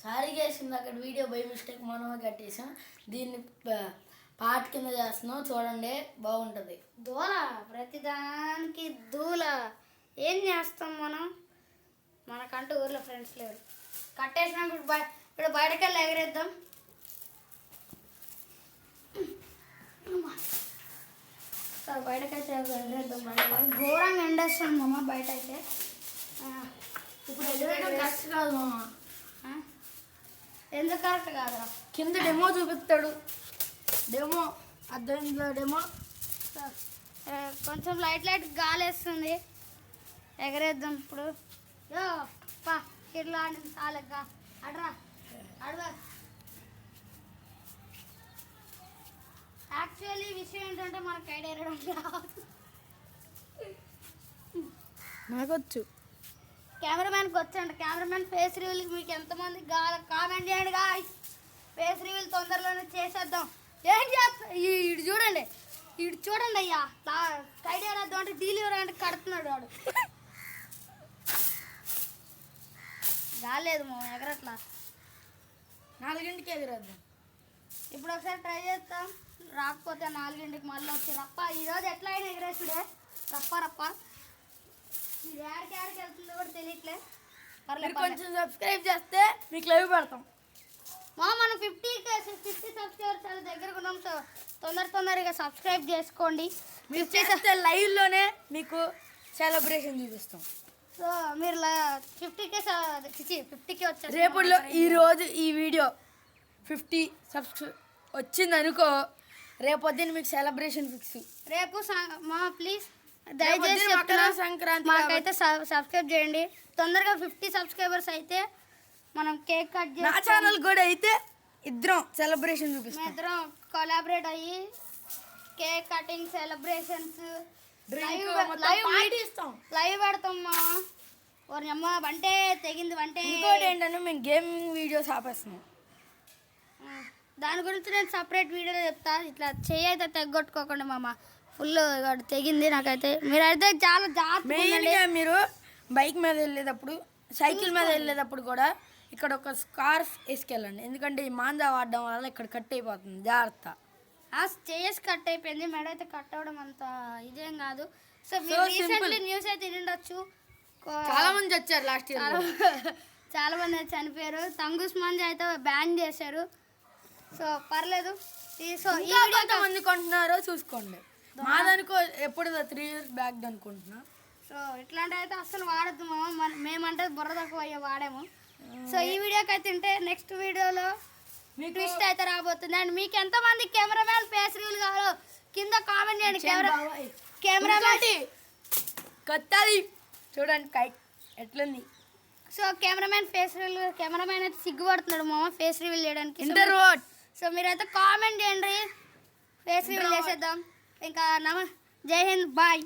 Sorry చేసింది అక్కడ video by mistake మనమే కట్టేసాం. దీన్ని పాట కింద చేస్తున్నాం, చూడండి బాగుంటుంది. దూల ప్రతిదానికి దూల ఏం చేస్తాం మనం, మనకంటూ ఊర్లో ఫ్రెండ్స్ లేరు. కట్టేసినప్పుడు ఇప్పుడు బయటకెళ్ళి ఎగరేద్దాం. బయటకైతే ఎగరేద్దాం. ఘోరంగా ఎండేస్తుంది అమ్మ బయట అయితే. ఇప్పుడు ఎగరేయడం కరెక్ట్ కాదు మామ. ఎందుకు కరెక్ట్ కాదురా? కింద డెమో చూపిస్తాడు, డెమో అర్థంలో డెమో. కొంచెం లైట్ గాలి వేస్తుంది, ఎగరేద్దాం ఇప్పుడు. యో పా కిడ్లో ఆడింది చాలెక్క అడ్రా అడవా. యాక్చువల్లీ విషయం ఏంటంటే మనకు ఐడియా రాదు. నాకొచ్చు, కెమెరామ్యాన్కి వచ్చండి. కెమెరామ్యాన్ ఫేస్ రివీల్ మీకు ఎంతమంది కామెంట్ చేయండి గాయ్స్. ఫేస్ రివీల్ తొందరలోనే చేసేద్దాం. ఏం చేస్తా ఇటు చూడండి, ఇటు చూడండి అయ్యా. ఐడియా రాద్దాం అంటే డెలివరీ అంటే కడుతున్నాడు వాడు. రాలేదు మా ఎగరట్లా. 4ంటికి ఎగరేద్దాం. ఇప్పుడు ఒకసారి ట్రై చేస్తాం, రాకపోతే 4ంటికి మళ్ళీ వచ్చి రప్ప. ఈరోజు ఎట్లా అయినా ఎగరేసుడే రప్ప. ఇది ఏడికి వెళ్తుందో కూడా తెలియట్లే. కొంచెం సబ్స్క్రైబ్ చేస్తే మీకు లైవ్ పెడతాం. మనం 50 సబ్స్క్రైబర్స్ చాలా దగ్గరకు ఉన్నాం. సో తొందరగా సబ్స్క్రైబ్ చేసుకోండి. మీరు చేస్తే లైవ్లోనే మీకు సెలబ్రేషన్ చూపిస్తాం. సో మీరు 50కి వచ్చారు. రేపటిలో ఈరోజు ఈ వీడియో 50 వచ్చింది అనుకో, రేపొద్దున మీకు సెలబ్రేషన్ ఫిక్స్. రేపు మా ప్లీజ్ దయచేసి సంక్రాంతి మాకైతే సబ్స్క్రైబ్ చేయండి. తొందరగా 50 సబ్స్క్రైబర్స్ అయితే మనం కేక్ కట్ చేసి, నా ఛానల్ కూడా అయితే ఇద్దరం సెలబ్రేషన్ చూపిస్తాం. ఇద్దరం కొలాబరేట్ అయ్యి కేక్ కటింగ్ సెలబ్రేషన్స్ లైవ్ పెడతాం. అమ్మ వంటే తెగింది వంటే. ఇంకోటి ఏంటంటే మేము గేమింగ్ వీడియోస్ ఆపేస్తున్నాం. దాని గురించి నేను సపరేట్ వీడియోలో చెప్తా. ఇట్లా చెయ్యి అయితే తెగొట్టుకోకండి మామ, ఫుల్ తెగింది నాకైతే. మీరైతే చాలా మెయిన్గా మీరు బైక్ మీద వెళ్ళేటప్పుడు, సైకిల్ మీద వెళ్ళేటప్పుడు కూడా ఇక్కడ ఒక స్కార్ఫ్ వేసుకెళ్ళండి. ఎందుకంటే ఈ మాంజా వాడడం వల్ల ఇక్కడ కట్ అయిపోతుంది, జాగ్రత్త. చేసి కట్ అయిపోయింది, మెడ అయితే కట్ అవ్వడం అంత ఇదేం కాదు. సో రీసెంట్లీ న్యూస్ అయితే వినుండొచ్చు, చాలా మంది వచ్చారు లాస్ట్ ఇయర్, చాలా మంది చనిపోయారు. తంగుస్ మంది అయితే బ్యాన్ చేశారు. సో పర్లేదు. సో ఈ మంది కొంటున్నారో చూసుకోండి. మాదనుకో ఎప్పుడు 3 years బ్యాక్ అనుకుంటున్నా. సో ఇట్లాంటివి అయితే అస్సలు వాడద్దు మామ. మేమంటే బుర్ర తక్కువ అయ్యే వాడాము. సో ఈ వీడియోకి అయితే ఉంటే నెక్స్ట్ వీడియోలో మీకు ట్విస్ట్ అయితే రాబోతుంది. అండ్ మీకు ఎంతమంది కెమెరామ్యాన్ ఫేస్ రివీల్ కావాలో కింద కామెంట్ చేయండి. కెమెరామ్యాన్ కొత్తది చూడండి కైట్ ఎట్లుంది. So cameraman face reveal, cameraman అయితే సిగ్గుపడుతున్నాడు మామ ఫేస్ రివీల్ చేయడానికి. సో మీరైతే కామెంట్ చేయండి, ఫేస్ రివీల్ చేసేద్దాం. ఇంకా జై హింద్, బాయ్.